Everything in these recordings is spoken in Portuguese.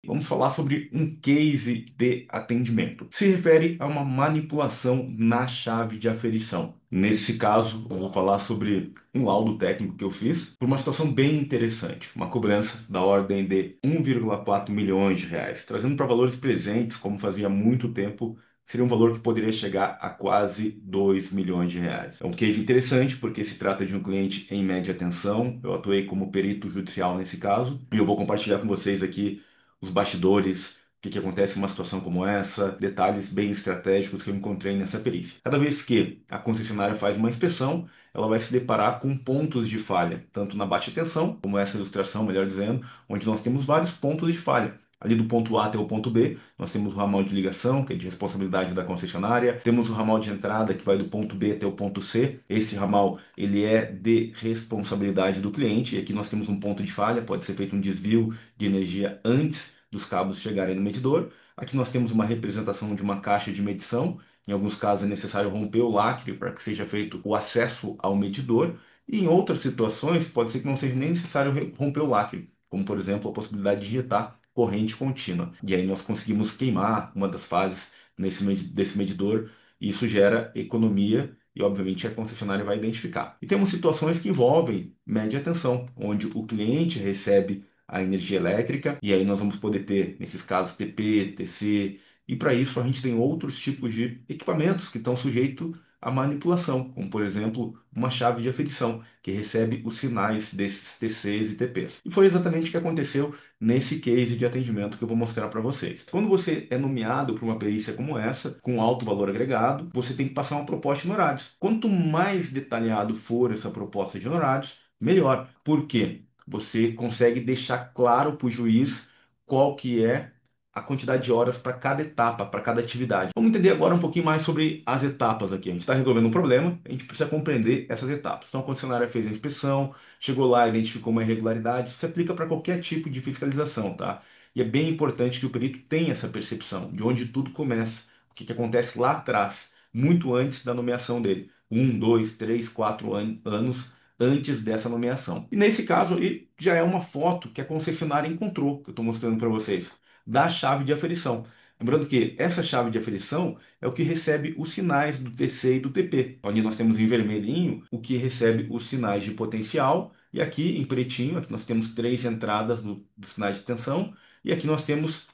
vamos falar sobre um case de atendimento. Se refere a uma manipulação na chave de aferição. Nesse caso, eu vou falar sobre um laudo técnico que eu fiz por uma situação bem interessante, uma cobrança da ordem de 1,4 milhões de reais, trazendo para valores presentes, como fazia muito tempo, seria um valor que poderia chegar a quase 2 milhões de reais. É um case interessante porque se trata de um cliente em média tensão. Eu atuei como perito judicial nesse caso e eu vou compartilhar com vocês aqui os bastidores, o que acontece em uma situação como essa, detalhes bem estratégicos que eu encontrei nessa perícia. Cada vez que a concessionária faz uma inspeção, ela vai se deparar com pontos de falha, tanto na baixa tensão, como essa ilustração, melhor dizendo, onde nós temos vários pontos de falha. Ali do ponto A até o ponto B, nós temos o ramal de ligação, que é de responsabilidade da concessionária. Temos o ramal de entrada, que vai do ponto B até o ponto C. Esse ramal, ele é de responsabilidade do cliente. E aqui nós temos um ponto de falha, pode ser feito um desvio de energia antes dos cabos chegarem no medidor. Aqui nós temos uma representação de uma caixa de medição. Em alguns casos é necessário romper o lacre para que seja feito o acesso ao medidor. E em outras situações, pode ser que não seja nem necessário romper o lacre, como por exemplo a possibilidade de injetar corrente contínua. E aí nós conseguimos queimar uma das fases desse medidor, e isso gera economia e, obviamente, a concessionária vai identificar. E temos situações que envolvem média tensão, onde o cliente recebe a energia elétrica, e aí nós vamos poder ter, nesses casos, TP, TC, e para isso a gente tem outros tipos de equipamentos que estão sujeitos à manipulação, como por exemplo uma chave de aferição, que recebe os sinais desses TCs e TPs. E foi exatamente o que aconteceu nesse case de atendimento que eu vou mostrar para vocês. Quando você é nomeado para uma perícia como essa, com alto valor agregado, você tem que passar uma proposta de honorários. Quanto mais detalhado for essa proposta de honorários, melhor. Por quê? Você consegue deixar claro para o juiz qual que é a quantidade de horas para cada etapa, para cada atividade. Vamos entender agora um pouquinho mais sobre as etapas aqui. A gente está resolvendo um problema, a gente precisa compreender essas etapas. Então, a concessionária fez a inspeção, chegou lá, identificou uma irregularidade. Isso se aplica para qualquer tipo de fiscalização, tá? E é bem importante que o perito tenha essa percepção de onde tudo começa, o que acontece lá atrás, muito antes da nomeação dele. 1, 2, 3, 4 anos antes dessa nomeação. E nesse caso aí, já é uma foto que a concessionária encontrou, que eu estou mostrando para vocês, da chave de aferição. Lembrando que essa chave de aferição é o que recebe os sinais do TC e do TP. Onde nós temos em vermelhinho o que recebe os sinais de potencial, e aqui em pretinho, aqui nós temos três entradas dos sinais de tensão, e aqui nós temos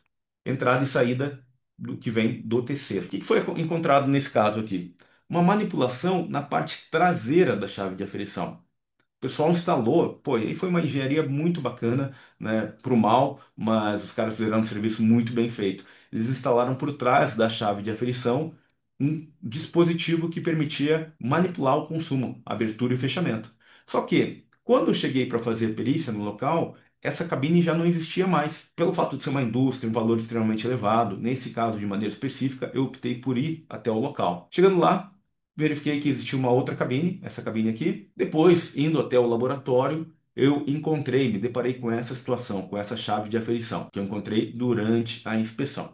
entrada e saída do que vem do TC. O que foi encontrado nesse caso aqui? Uma manipulação na parte traseira da chave de aferição. O pessoal instalou, pô, e aí foi uma engenharia muito bacana, né, pro mal, mas os caras fizeram um serviço muito bem feito. Eles instalaram por trás da chave de aferição um dispositivo que permitia manipular o consumo, abertura e fechamento. Só que, quando eu cheguei para fazer a perícia no local, essa cabine já não existia mais. Pelo fato de ser uma indústria, um valor extremamente elevado, nesse caso de maneira específica, eu optei por ir até o local. Chegando lá, verifiquei que existia uma outra cabine, essa cabine aqui. Depois, indo até o laboratório, eu encontrei, me deparei com essa situação, com essa chave de aferição, que eu encontrei durante a inspeção.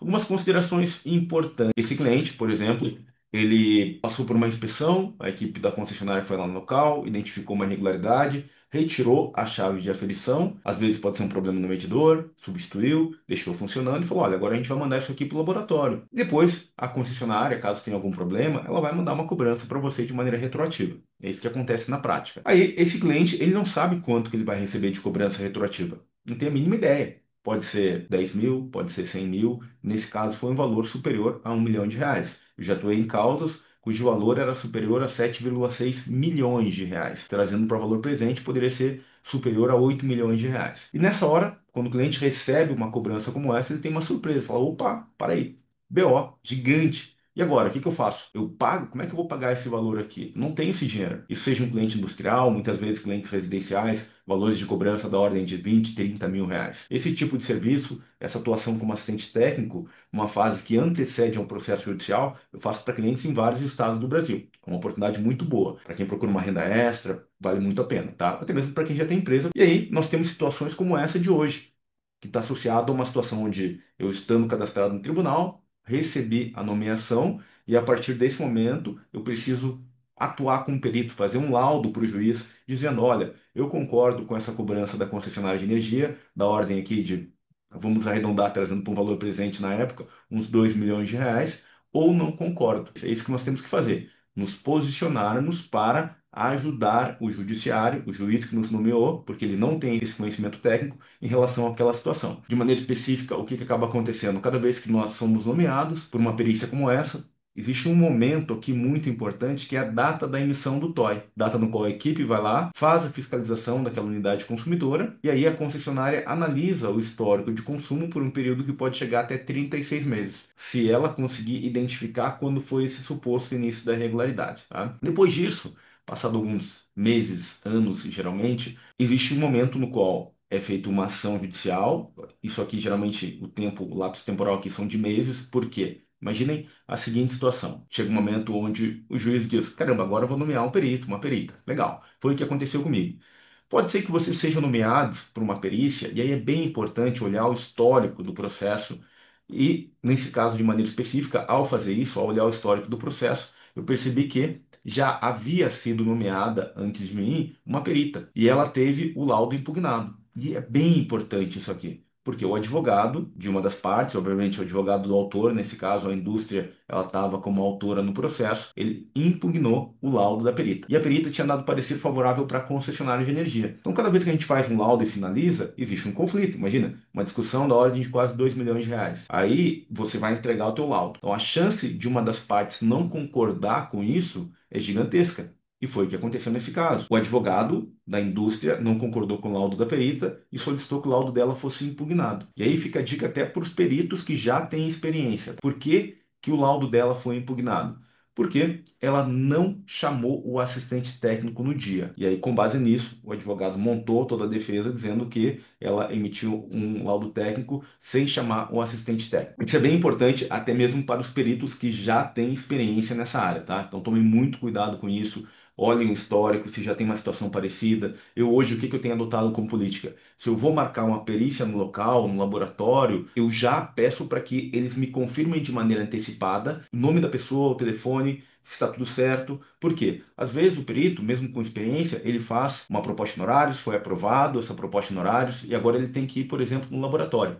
Algumas considerações importantes. Esse cliente, por exemplo, ele passou por uma inspeção, a equipe da concessionária foi lá no local, identificou uma irregularidade, retirou a chave de aferição, às vezes pode ser um problema no medidor, substituiu, deixou funcionando e falou: olha, agora a gente vai mandar isso aqui para o laboratório. Depois, a concessionária, caso tenha algum problema, ela vai mandar uma cobrança para você de maneira retroativa. É isso que acontece na prática. Aí, esse cliente, ele não sabe quanto que ele vai receber de cobrança retroativa. Não tem a mínima ideia. Pode ser 10 mil, pode ser 100 mil. Nesse caso, foi um valor superior a 1 milhão de reais. Eu já atuei em causas cujo valor era superior a 7,6 milhões de reais. Trazendo para o valor presente, poderia ser superior a 8 milhões de reais. E nessa hora, quando o cliente recebe uma cobrança como essa, ele tem uma surpresa. Fala: opa, para aí, BO, gigante. E agora, o que que eu faço? Eu pago? Como é que eu vou pagar esse valor aqui? Não tenho esse dinheiro. Isso seja um cliente industrial, muitas vezes clientes residenciais, valores de cobrança da ordem de 20, 30 mil reais. Esse tipo de serviço, essa atuação como assistente técnico, uma fase que antecede a um processo judicial, eu faço para clientes em vários estados do Brasil. É uma oportunidade muito boa. Para quem procura uma renda extra, vale muito a pena, tá? Até mesmo para quem já tem empresa. E aí, nós temos situações como essa de hoje, que está associado a uma situação onde eu, estando cadastrado no tribunal, recebi a nomeação e a partir desse momento eu preciso atuar como perito, fazer um laudo para o juiz dizendo: olha, eu concordo com essa cobrança da concessionária de energia, da ordem aqui de vamos arredondar trazendo para um valor presente na época, uns 2 milhões de reais, ou não concordo. É isso que nós temos que fazer, nos posicionarmos para ajudar o judiciário, o juiz que nos nomeou, porque ele não tem esse conhecimento técnico em relação àquela situação. De maneira específica, o que que acaba acontecendo? Cada vez que nós somos nomeados por uma perícia como essa, existe um momento aqui muito importante que é a data da emissão do TOI, data no qual a equipe vai lá, faz a fiscalização daquela unidade consumidora e aí a concessionária analisa o histórico de consumo por um período que pode chegar até 36 meses, se ela conseguir identificar quando foi esse suposto início da irregularidade, tá? Depois disso, passado alguns meses, anos geralmente, existe um momento no qual é feita uma ação judicial. Isso aqui geralmente o tempo, o lapso temporal aqui são de meses. Por quê? Imaginem a seguinte situação. Chega um momento onde o juiz diz: caramba, agora eu vou nomear um perito, uma perita. Legal. Foi o que aconteceu comigo. Pode ser que vocês sejam nomeados por uma perícia, e aí é bem importante olhar o histórico do processo. E, nesse caso, de maneira específica, ao fazer isso, ao olhar o histórico do processo, eu percebi que já havia sido nomeada, antes de mim, uma perita, e ela teve o laudo impugnado. E é bem importante isso aqui. Porque o advogado de uma das partes, obviamente o advogado do autor, nesse caso a indústria, ela estava como autora no processo, ele impugnou o laudo da perita. E a perita tinha dado parecer favorável para a concessionária de energia. Então, cada vez que a gente faz um laudo e finaliza, existe um conflito. Imagina, uma discussão da ordem de quase 2 milhões de reais. Aí você vai entregar o teu laudo. Então, a chance de uma das partes não concordar com isso é gigantesca. E foi o que aconteceu nesse caso. O advogado da indústria não concordou com o laudo da perita e solicitou que o laudo dela fosse impugnado. E aí fica a dica até para os peritos que já têm experiência. Por que que o laudo dela foi impugnado? Porque ela não chamou o assistente técnico no dia. E aí, com base nisso, o advogado montou toda a defesa dizendo que ela emitiu um laudo técnico sem chamar o assistente técnico. Isso é bem importante até mesmo para os peritos que já têm experiência nessa área, tá? Então tomem muito cuidado com isso. Olhem o histórico, se já tem uma situação parecida. Eu hoje, o que que eu tenho adotado como política? Se eu vou marcar uma perícia no local, no laboratório, eu já peço para que eles me confirmem de maneira antecipada o nome da pessoa, o telefone, se está tudo certo. Por quê? Às vezes o perito, mesmo com experiência, ele faz uma proposta em horários, foi aprovado essa proposta em horários, e agora ele tem que ir, por exemplo, no laboratório.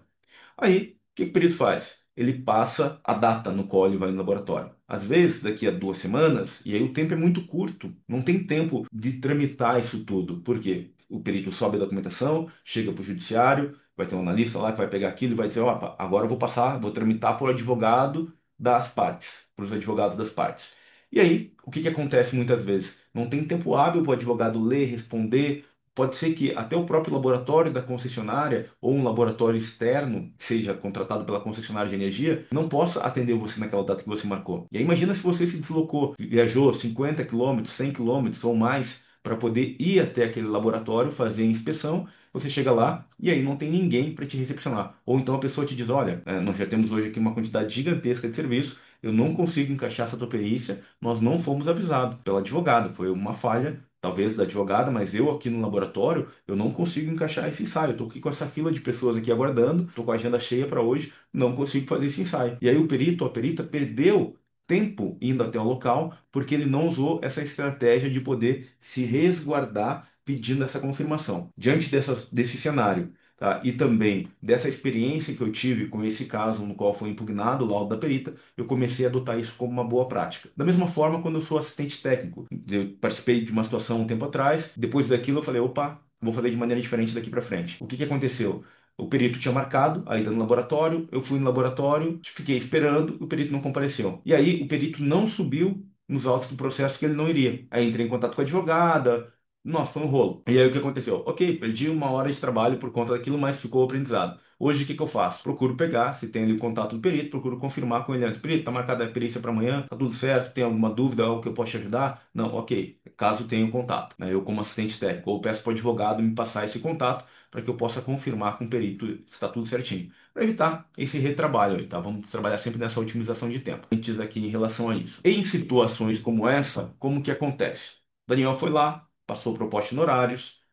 Aí, o que o perito faz? Ele passa a data no qual ele vai no laboratório. Às vezes, daqui a 2 semanas, e aí o tempo é muito curto, não tem tempo de tramitar isso tudo. Por quê? O perito sobe a documentação, chega para o judiciário, vai ter um analista lá que vai pegar aquilo e vai dizer: opa, agora eu vou passar, vou tramitar por advogado das partes, para os advogados das partes. E aí, o que que acontece muitas vezes? Não tem tempo hábil para o advogado ler, responder. Pode ser que até o próprio laboratório da concessionária ou um laboratório externo, que seja contratado pela concessionária de energia, não possa atender você naquela data que você marcou. E aí imagina se você se deslocou, viajou 50 quilômetros, 100 quilômetros ou mais para poder ir até aquele laboratório fazer a inspeção. Você chega lá e aí não tem ninguém para te recepcionar. Ou então a pessoa te diz: olha, nós já temos hoje aqui uma quantidade gigantesca de serviço, eu não consigo encaixar essa tua perícia, nós não fomos avisados pelo advogado, foi uma falha talvez da advogada, mas eu aqui no laboratório, eu não consigo encaixar esse ensaio. Eu tô aqui com essa fila de pessoas aqui aguardando, tô com a agenda cheia para hoje, não consigo fazer esse ensaio. E aí o perito, a perita, perdeu tempo indo até o local porque ele não usou essa estratégia de poder se resguardar pedindo essa confirmação. Diante desse cenário, tá? E também dessa experiência que eu tive com esse caso no qual foi impugnado o laudo da perita, eu comecei a adotar isso como uma boa prática. Da mesma forma, quando eu sou assistente técnico, eu participei de uma situação um tempo atrás, depois daquilo eu falei: opa, vou fazer de maneira diferente daqui para frente. O que que aconteceu? O perito tinha marcado a ida no laboratório, eu fui no laboratório, fiquei esperando, o perito não compareceu. E aí o perito não subiu nos autos do processo que ele não iria. Aí entrei em contato com a advogada, nossa, foi um rolo. E aí o que aconteceu? Ok, perdi uma hora de trabalho por conta daquilo, mas ficou o aprendizado. Hoje o que que eu faço? Procuro pegar, se tem ali o contato do perito, procuro confirmar com ele antes. Perito, tá marcada a perícia para amanhã, tá tudo certo, tem alguma dúvida, algo que eu possa te ajudar? Não, ok. Caso tenha um contato, né? Eu como assistente técnico, ou peço para o advogado me passar esse contato para que eu possa confirmar com o perito se está tudo certinho. Para evitar esse retrabalho aí, tá? Vamos trabalhar sempre nessa otimização de tempo. Antes aqui em relação a isso. Em situações como essa, como que acontece? Daniel foi lá, passou proposta em horários,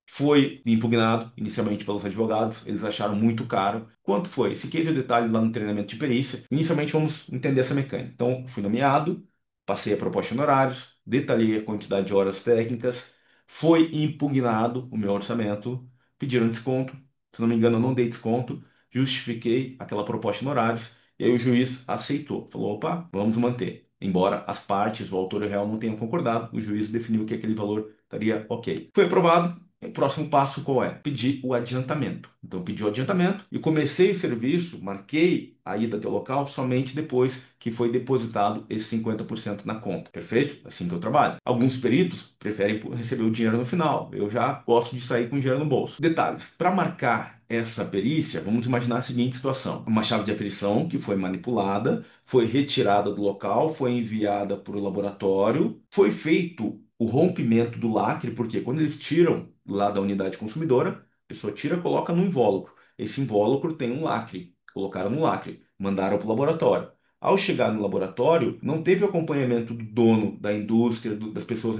foi impugnado inicialmente pelos advogados, eles acharam muito caro. Quanto foi? Esse case é o detalhe lá no treinamento de perícia. Inicialmente vamos entender essa mecânica. Então, fui nomeado, passei a proposta em honorários, detalhei a quantidade de horas técnicas, foi impugnado o meu orçamento, pediram desconto. Se não me engano, eu não dei desconto. justifiquei aquela proposta em honorários, e aí o juiz aceitou, falou, opa, vamos manter. Embora as partes, o autor e o réu não tenham concordado, o juiz definiu que aquele valor estaria ok. Foi aprovado. O próximo passo qual é? Pedir o adiantamento. Então, eu pedi o adiantamento e comecei o serviço, marquei a ida até o local somente depois que foi depositado esse 50% na conta. Perfeito? Assim que eu trabalho. Alguns peritos preferem receber o dinheiro no final. Eu já gosto de sair com dinheiro no bolso. Detalhes: para marcar essa perícia, vamos imaginar a seguinte situação: uma chave de aferição que foi manipulada, foi retirada do local, foi enviada para o laboratório, foi feito o rompimento do lacre, porque quando eles tiram lá da unidade consumidora, a pessoa tira, coloca no invólucro. Esse invólucro tem um lacre. Colocaram no lacre, mandaram para o laboratório. Ao chegar no laboratório, não teve o acompanhamento do dono da indústria, das pessoas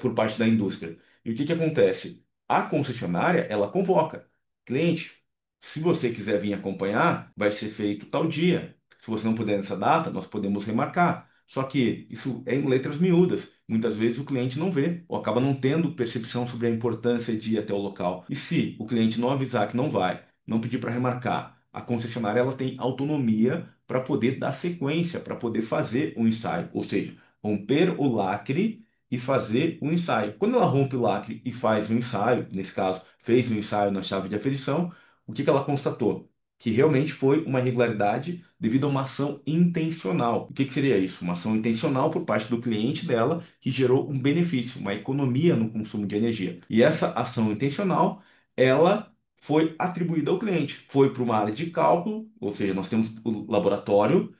por parte da indústria. E o que que acontece? A concessionária, ela convoca. Cliente, se você quiser vir acompanhar, vai ser feito tal dia. Se você não puder nessa data, nós podemos remarcar. Só que isso é em letras miúdas. Muitas vezes o cliente não vê ou acaba não tendo percepção sobre a importância de ir até o local. E se o cliente não avisar que não vai, não pedir para remarcar, a concessionária ela tem autonomia para poder dar sequência, para poder fazer um ensaio, ou seja, romper o lacre e fazer um ensaio. Quando ela rompe o lacre e faz um ensaio, nesse caso, fez um ensaio na chave de aferição, o que que ela constatou? Que realmente foi uma irregularidade devido a uma ação intencional. O que que seria isso? Uma ação intencional por parte do cliente dela que gerou um benefício, uma economia no consumo de energia. E essa ação intencional, ela foi atribuída ao cliente. Foi para uma área de cálculo, ou seja, nós temos o laboratório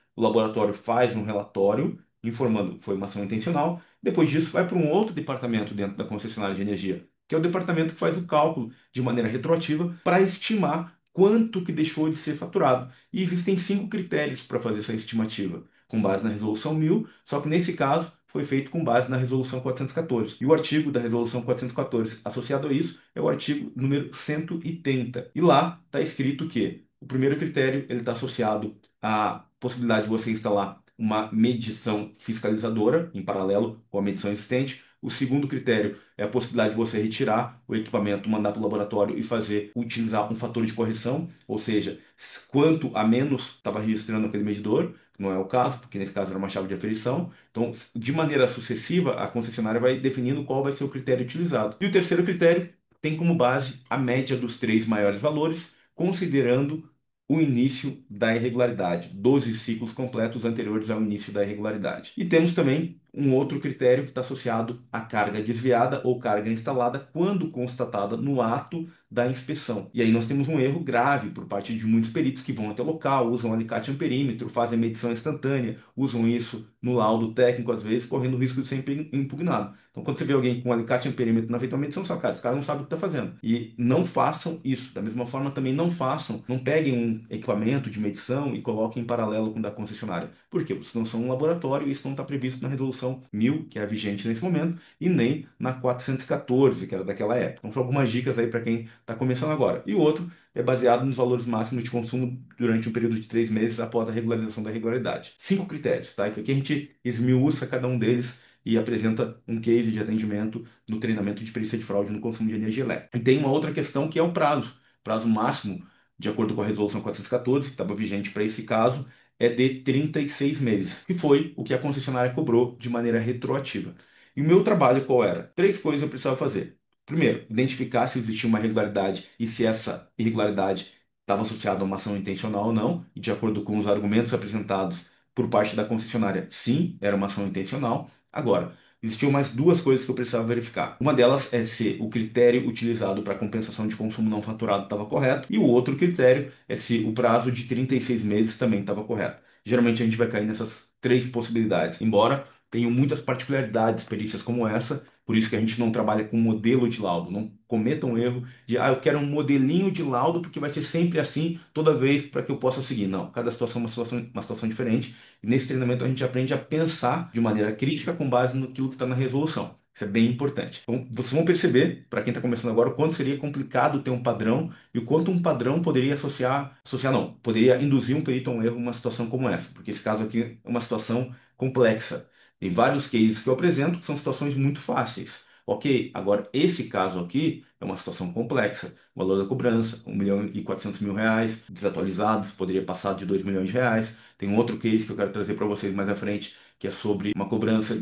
faz um relatório informando que foi uma ação intencional. Depois disso, vai para um outro departamento dentro da concessionária de energia, que é o departamento que faz o cálculo de maneira retroativa para estimar quanto que deixou de ser faturado. E existem 5 critérios para fazer essa estimativa, com base na resolução 1000, só que nesse caso foi feito com base na resolução 414. E o artigo da resolução 414 associado a isso é o artigo número 130. E lá está escrito que o primeiro critério ele está associado à possibilidade de você instalar uma medição fiscalizadora em paralelo com a medição existente. O segundo critério é a possibilidade de você retirar o equipamento, mandar para o laboratório e utilizar um fator de correção, ou seja, quanto a menos estava registrando aquele medidor, não é o caso, porque nesse caso era uma chave de aferição. Então, de maneira sucessiva, a concessionária vai definindo qual vai ser o critério utilizado. E o terceiro critério tem como base a média dos três maiores valores, considerando o início da irregularidade, 12 ciclos completos anteriores ao início da irregularidade. E temos também um outro critério que está associado à carga desviada ou carga instalada quando constatada no ato da inspeção. E aí nós temos um erro grave por parte de muitos peritos que vão até o local, usam alicate amperímetro, fazem medição instantânea, usam isso no laudo técnico às vezes, correndo o risco de ser impugnado. Então, quando você vê alguém com um alicate amperímetro na feita uma medição, você fala, cara, esse cara não sabe o que está fazendo. E não façam isso. Da mesma forma, também não façam, não peguem um equipamento de medição e coloquem em paralelo com o da concessionária. Por quê? Porque não são um laboratório e isso não está previsto na resolução 1000, que é a vigente nesse momento, e nem na 414, que era daquela época. Então, são algumas dicas aí para quem está começando agora. E o outro é baseado nos valores máximos de consumo durante um período de 3 meses após a regularização da irregularidade. 5 critérios, tá? Isso aqui a gente esmiuça cada um deles e apresenta um case de atendimento no treinamento de perícia de fraude no consumo de energia elétrica. E tem uma outra questão que é o prazo. Prazo máximo, de acordo com a resolução 414, que estava vigente para esse caso, é de 36 meses, que foi o que a concessionária cobrou de maneira retroativa. E o meu trabalho qual era? 3 coisas eu precisava fazer. Primeiro, identificar se existia uma irregularidade e se essa irregularidade estava associada a uma ação intencional ou não, e de acordo com os argumentos apresentados por parte da concessionária, sim, era uma ação intencional. Agora, existiam mais 2 coisas que eu precisava verificar. Uma delas é se o critério utilizado para compensação de consumo não faturado estava correto, e o outro critério é se o prazo de 36 meses também estava correto. Geralmente a gente vai cair nessas 3 possibilidades, embora tenham muitas particularidades, perícias como essa, por isso que a gente não trabalha com modelo de laudo. Não cometam um erro de, eu quero um modelinho de laudo porque vai ser sempre assim toda vez para que eu possa seguir. Não, cada situação é uma situação diferente. E nesse treinamento a gente aprende a pensar de maneira crítica com base no que está na resolução. Isso é bem importante. Então, vocês vão perceber, para quem está começando agora, o quanto seria complicado ter um padrão e o quanto um padrão poderia associar não, poderia induzir um perito a um erro numa situação como essa, porque esse caso aqui é uma situação complexa. Tem vários cases que eu apresento que são situações muito fáceis. Ok, agora esse caso aqui é uma situação complexa. O valor da cobrança, 1.400.000 reais, desatualizados, poderia passar de 2 milhões de reais. Tem um outro case que eu quero trazer para vocês mais à frente, que é sobre uma cobrança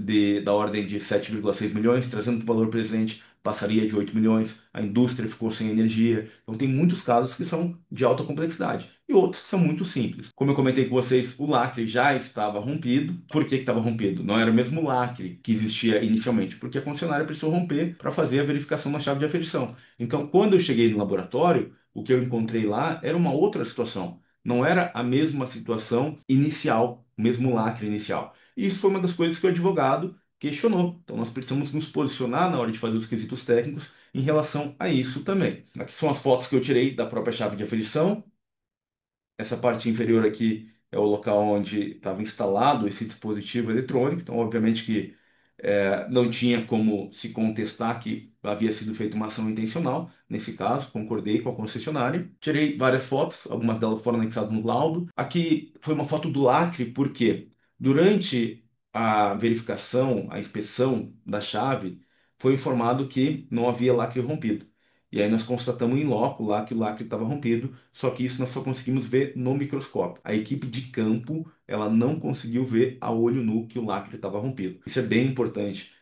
da ordem de 7,6 milhões, trazendo para o valor presente, passaria de 8 milhões, a indústria ficou sem energia. Então tem muitos casos que são de alta complexidade e outros que são muito simples. Como eu comentei com vocês, o lacre já estava rompido. Por que que estava rompido? Não era o mesmo lacre que existia inicialmente, porque a concessionária precisou romper para fazer a verificação na chave de aferição. Então, quando eu cheguei no laboratório, o que eu encontrei lá era uma outra situação. Não era a mesma situação inicial, o mesmo lacre inicial. E isso foi uma das coisas que o advogado questionou. Então, nós precisamos nos posicionar na hora de fazer os quesitos técnicos em relação a isso também. Aqui são as fotos que eu tirei da própria chave de aferição. Essa parte inferior aqui é o local onde estava instalado esse dispositivo eletrônico. Então, obviamente que não tinha como se contestar que havia sido feita uma ação intencional. Nesse caso, concordei com a concessionária. Tirei várias fotos, algumas delas foram anexadas no laudo. Aqui foi uma foto do lacre, porque durante a verificação, a inspeção da chave, foi informado que não havia lacre rompido. E aí nós constatamos em loco lá que o lacre estava rompido, só que isso nós só conseguimos ver no microscópio. A equipe de campo, ela não conseguiu ver a olho nu que o lacre estava rompido. Isso é bem importante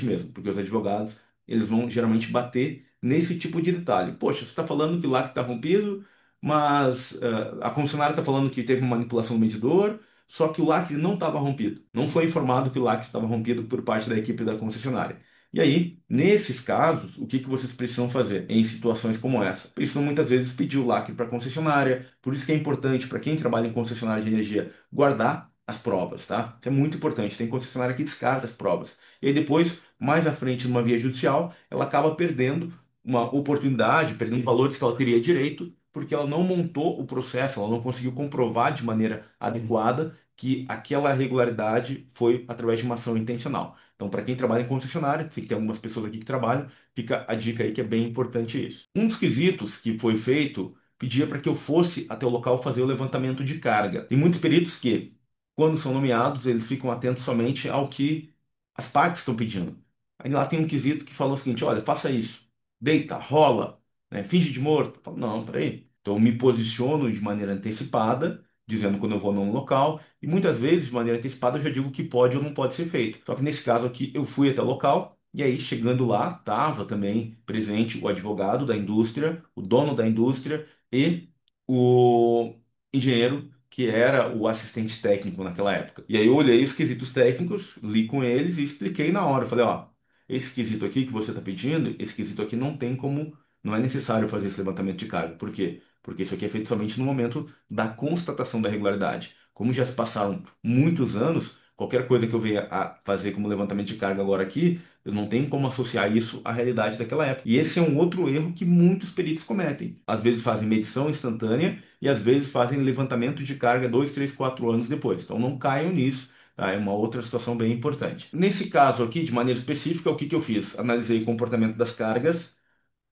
mesmo, porque os advogados, eles vão geralmente bater nesse tipo de detalhe. Poxa, você está falando que o lacre está rompido, mas a concessionária está falando que teve uma manipulação do medidor, só que o lacre não estava rompido. Não foi informado que o lacre estava rompido por parte da equipe da concessionária. E aí, nesses casos, o que que vocês precisam fazer em situações como essa? Precisam muitas vezes pedir o lacre para a concessionária, por isso que é importante para quem trabalha em concessionária de energia guardar as provas, tá? Isso é muito importante. Tem concessionária que descarta as provas. E aí depois, mais à frente, numa via judicial, ela acaba perdendo uma oportunidade, perdendo valores que ela teria direito, porque ela não montou o processo, ela não conseguiu comprovar de maneira adequada que aquela irregularidade foi através de uma ação intencional. Então, para quem trabalha em concessionária, sei que tem algumas pessoas aqui que trabalham, fica a dica aí que é bem importante isso. Um dos quesitos que foi feito pedia para que eu fosse até o local fazer o levantamento de carga. Tem muitos peritos que, quando são nomeados, eles ficam atentos somente ao que as partes estão pedindo. Aí lá tem um quesito que fala o seguinte: olha, faça isso, deita, rola, né, finge de morto. Eu falo, não, peraí. Então, eu me posiciono de maneira antecipada, dizendo quando eu vou num local. E muitas vezes, de maneira antecipada, eu já digo o que pode ou não pode ser feito. Só que nesse caso aqui, eu fui até o local, e aí, chegando lá, estava também presente o advogado da indústria, o dono da indústria e o engenheiro, que era o assistente técnico naquela época. E aí, eu olhei os quesitos técnicos, li com eles e expliquei na hora. Eu falei: ó, esse quesito aqui que você está pedindo, esse quesito aqui não tem como, não é necessário fazer esse levantamento de carga. Por quê? Porque isso aqui é feito somente no momento da constatação da regularidade. Como já se passaram muitos anos, qualquer coisa que eu venha a fazer como levantamento de carga agora aqui, eu não tenho como associar isso à realidade daquela época. E esse é um outro erro que muitos peritos cometem. Às vezes fazem medição instantânea e às vezes fazem levantamento de carga 2, 3, 4 anos depois. Então não caiam nisso. Tá? É uma outra situação bem importante. Nesse caso aqui, de maneira específica, o que que eu fiz? Analisei o comportamento das cargas,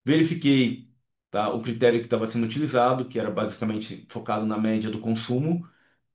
verifiquei, tá, o critério que estava sendo utilizado, que era basicamente focado na média do consumo,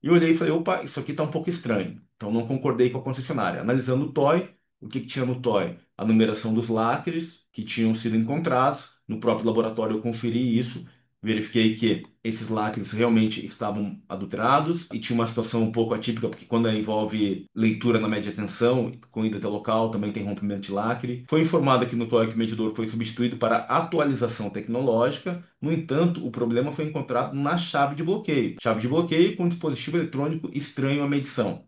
e olhei e falei: opa, isso aqui está um pouco estranho. Então não concordei com a concessionária. Analisando o TOI, o que que tinha no TOI? A numeração dos lacres que tinham sido encontrados. No próprio laboratório eu conferi isso, verifiquei que esses lacres realmente estavam adulterados e tinha uma situação um pouco atípica, porque quando envolve leitura na média tensão, com ida até local, também tem rompimento de lacre. Foi informado aqui no TOI que o medidor foi substituído para atualização tecnológica. No entanto, o problema foi encontrado na chave de bloqueio. Chave de bloqueio com dispositivo eletrônico estranho à medição.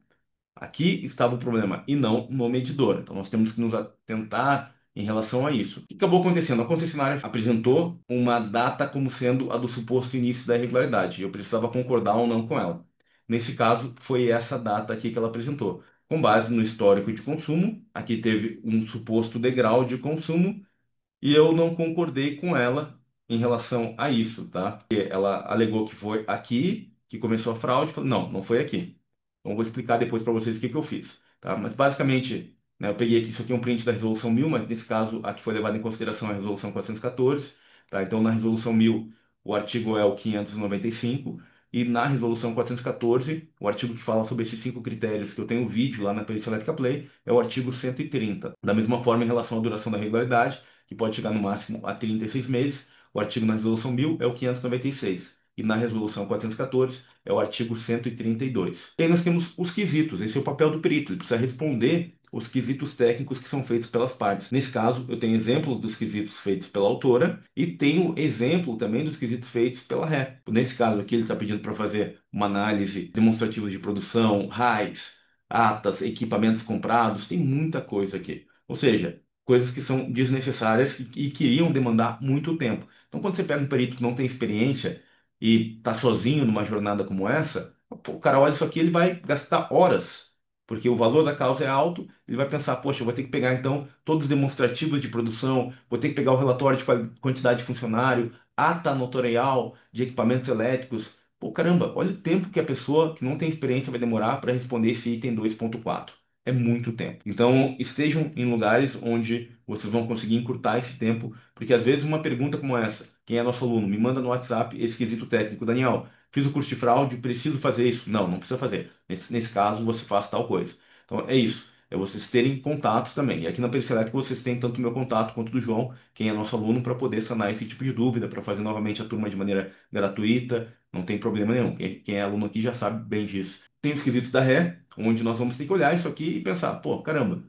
Aqui estava o problema e não no medidor. Então nós temos que nos atentar em relação a isso. O que acabou acontecendo? A concessionária apresentou uma data como sendo a do suposto início da irregularidade. Eu precisava concordar ou não com ela. Nesse caso, foi essa data aqui que ela apresentou. Com base no histórico de consumo, aqui teve um suposto degrau de consumo e eu não concordei com ela em relação a isso, tá? Porque ela alegou que foi aqui que começou a fraude. Eu falei: não, não foi aqui. Então, eu vou explicar depois para vocês o que que eu fiz, tá? Mas basicamente, né, eu peguei aqui, isso aqui é um print da resolução 1000, mas nesse caso a que foi levada em consideração é a resolução 414, tá? Então, na resolução 1000, o artigo é o 595. E na resolução 414, o artigo que fala sobre esses cinco critérios, que eu tenho um vídeo lá na Perícia Elétrica Play, é o artigo 130. Da mesma forma, em relação à duração da regularidade, que pode chegar no máximo a 36 meses, o artigo na resolução 1000 é o 596. E na resolução 414 é o artigo 132. E aí nós temos os quesitos. Esse é o papel do perito. Ele precisa responder os quesitos técnicos que são feitos pelas partes. Nesse caso, eu tenho exemplo dos quesitos feitos pela autora e tenho exemplo também dos quesitos feitos pela ré. Nesse caso aqui, ele está pedindo para fazer uma análise demonstrativa de produção, RAIs, atas, equipamentos comprados, tem muita coisa aqui. Ou seja, coisas que são desnecessárias e que iriam demandar muito tempo. Então, quando você pega um perito que não tem experiência e está sozinho numa jornada como essa, pô, o cara olha isso aqui, ele vai gastar horas, porque o valor da causa é alto, ele vai pensar, poxa, eu vou ter que pegar então todos os demonstrativos de produção, vou ter que pegar o relatório de quantidade de funcionário, ata notorial de equipamentos elétricos. Pô, caramba, olha o tempo que a pessoa que não tem experiência vai demorar para responder esse item 2.4. É muito tempo. Então, estejam em lugares onde vocês vão conseguir encurtar esse tempo, porque às vezes uma pergunta como essa, quem é nosso aluno, me manda no WhatsApp esse quesito técnico, Daniel, fiz o curso de fraude, preciso fazer isso? Não, não precisa fazer. Nesse caso, você faz tal coisa. Então, é isso. É vocês terem contatos também. E aqui na Perícia Elétrica vocês têm tanto o meu contato quanto o do João, quem é nosso aluno, para poder sanar esse tipo de dúvida, para fazer novamente a turma de maneira gratuita. Não tem problema nenhum. Quem é aluno aqui já sabe bem disso. Tem os quesitos da ré, onde nós vamos ter que olhar isso aqui e pensar, pô, caramba,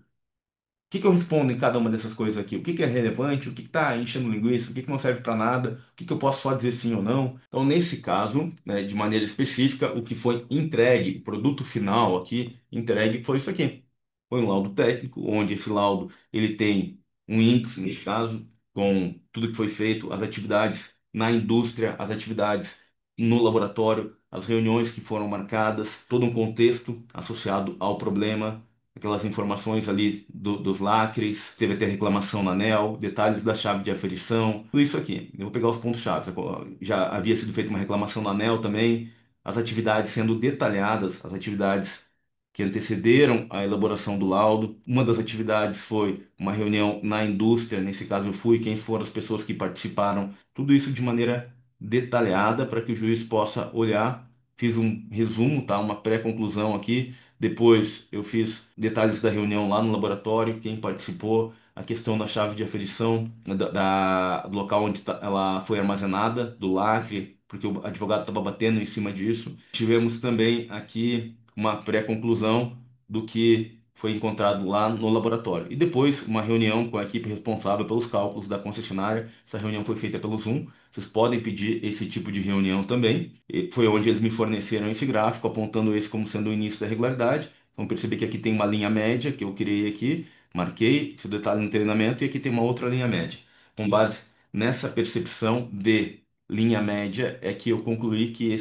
que eu respondo em cada uma dessas coisas aqui? O que que é relevante? O que está enchendo linguiça? O que que não serve para nada? O que que eu posso só dizer sim ou não? Então, nesse caso, né, de maneira específica, o que foi entregue, o produto final aqui entregue foi isso aqui. Foi um laudo técnico, onde esse laudo ele tem um índice, nesse caso, com tudo que foi feito, as atividades na indústria, as atividades no laboratório, as reuniões que foram marcadas, todo um contexto associado ao problema, aquelas informações ali dos lacres, teve até reclamação na ANEEL, detalhes da chave de aferição, tudo isso aqui. Eu vou pegar os pontos-chave. Já havia sido feita uma reclamação na ANEEL também, as atividades sendo detalhadas, as atividades que antecederam a elaboração do laudo. Uma das atividades foi uma reunião na indústria, nesse caso eu fui, quem foram as pessoas que participaram, tudo isso de maneira detalhada para que o juiz possa olhar. Fiz um resumo, tá? Uma pré-conclusão aqui. Depois eu fiz detalhes da reunião lá no laboratório, quem participou, a questão da chave de aferição, do local onde ela foi armazenada, do lacre, porque o advogado estava batendo em cima disso. Tivemos também aqui uma pré-conclusão do que foi encontrado lá no laboratório. E depois uma reunião com a equipe responsável pelos cálculos da concessionária. Essa reunião foi feita pelo Zoom. Vocês podem pedir esse tipo de reunião também. E foi onde eles me forneceram esse gráfico, apontando esse como sendo o início da regularidade. Vão perceber que aqui tem uma linha média que eu criei aqui, marquei esse detalhe no treinamento, e aqui tem uma outra linha média. Com base nessa percepção de linha média, é que eu concluí que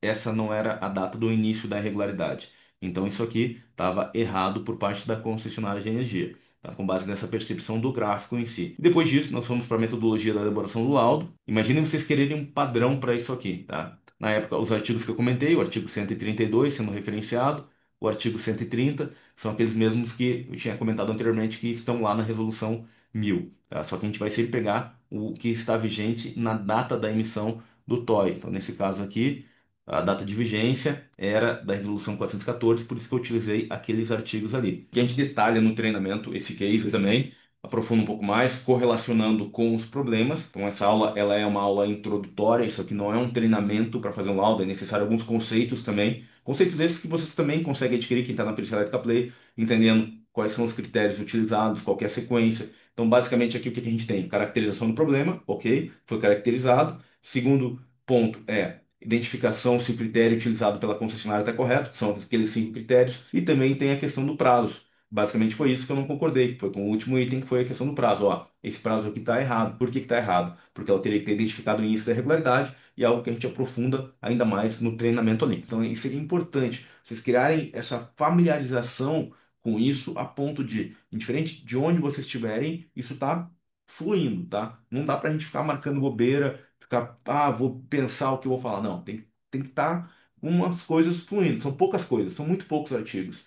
essa não era a data do início da irregularidade. Então isso aqui estava errado por parte da concessionária de energia, tá? Com base nessa percepção do gráfico em si. Depois disso, nós fomos para a metodologia da elaboração do laudo. Imaginem vocês quererem um padrão para isso aqui, tá? Na época, os artigos que eu comentei, o artigo 132 sendo referenciado, o artigo 130 são aqueles mesmos que eu tinha comentado anteriormente que estão lá na resolução 1000, tá? Só que a gente vai sempre pegar o que está vigente na data da emissão do TOI. Então, nesse caso aqui, a data de vigência era da resolução 414, por isso que eu utilizei aqueles artigos ali. E a gente detalha no treinamento esse case também, aprofunda um pouco mais, correlacionando com os problemas. Então essa aula ela é uma aula introdutória, isso aqui não é um treinamento para fazer um laudo, é necessário alguns conceitos também. Conceitos esses que vocês também conseguem adquirir, quem está na Perícia Elétrica Play, entendendo quais são os critérios utilizados, qual que é a sequência. Então basicamente aqui o que que a gente tem? Caracterização do problema, ok, foi caracterizado. Segundo ponto é identificação se o critério utilizado pela concessionária está correto, que são aqueles cinco critérios, e também tem a questão do prazo. Basicamente foi isso que eu não concordei, que foi com o último item, que foi a questão do prazo. Ó, esse prazo aqui está errado. Por que está errado? Porque ela teria que ter identificado o início da irregularidade e é algo que a gente aprofunda ainda mais no treinamento ali. Então, isso seria importante, vocês criarem essa familiarização com isso a ponto de, indiferente de onde vocês estiverem, isso está fluindo, tá? Não dá para a gente ficar marcando bobeira, ficar, vou pensar o que eu vou falar. Não, tem que estar umas coisas fluindo. São poucas coisas, são muito poucos artigos,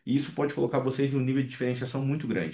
e isso pode colocar vocês em um nível de diferenciação muito grande.